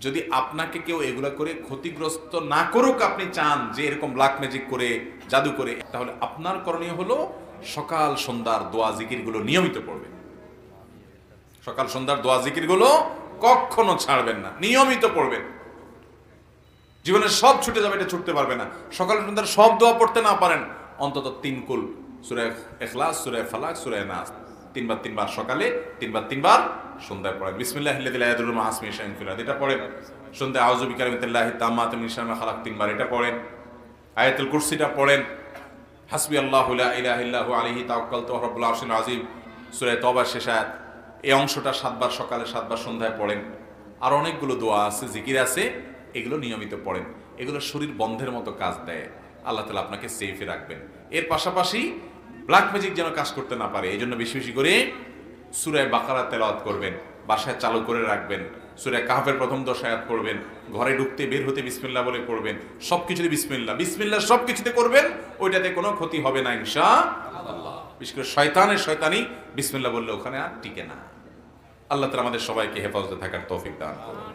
যদি আপনাকে কেউ এগুলা করে ক্ষতিগ্রস্ত না করুক, আপনি চান যে এরকম ব্ল্যাক ম্যাজিক করে জাদু করে, তাহলে আপনার করণীয় হলো সকাল সন্ধ্যার দোয়া জিকিরগুলো নিয়মিত পড়বেন। সকাল সন্ধ্যার দোয়া জিকিরগুলো কখনো ছাড়বেন না, নিয়মিত পড়বেন। জীবনের সব ছুটে যাবে, এটা ছুটতে পারবে না। সকাল সন্ধ্যার সব দোয়া পড়তে না পারেন, অন্তত 3 কুল, সূরা ইখলাস, সূরা ফালাক, সূরা নাস, 3বার সকালে, 3বার সন্ধ্যায় পড়েন। বিসমিল্লাহিল্লাযী লা ইয়াদুররু মা ইসমিহি শাইউন ফিল আরদি, এটা পড়েন। সন্ধ্যায় আউযু বিকালিমাতিল্লাহি তাম্মাতি মিন শাররি মা খালাক 3বার, এটা পড়েন। আয়াতুল কুরসিটা পড়েন। হাসবিয়াল্লাহু লা ইলাহা ইল্লা হু আলাইহি তাওয়াক্কালতু ওয়া রাব্বুল আরশিল আযীম, সূরা তওবার শেষ আয়াত। এই অংশটা 7বার সকালে, 7বার সন্ধ্যায় পড়েন। আর অনেকগুলো দোয়া আছে, জিকির আছে, এগুলো নিয়মিত পড়েন। এগুলো শরীর বন্ধের মতো কাজ দেয়। আল্লাহ তাআলা আপনাকে সেফে রাখবেন। এর পাশাপাশি ব্ল্যাক ম্যাজিক যেন কাজ করতে না পারে, এই জন্য বেশি বেশি করে সূরা বাকারা তেলাওয়াত করবেন, বাসায় চালু করে রাখবেন। সূরা কাহফের প্রথম 10 আয়াত পড়বেন, ঘরে ঢুকতে বের হতে বিসমিল্লাহ বলে পড়বেন। সবকিছুতে বিসমিল্লাহ, বিসমিল্লাহ সবকিছুতে করবেন, ওইটাতে কোনো ক্ষতি হবে না ইনশাআল্লাহ। বিশেষ করে শয়তানি বিসমিল্লাহ বললে ওখানে আর টিকে না। আল্লাহ তাআলা আমাদের সবাইকে হেফাজতে থাকার তৌফিক দান করুন।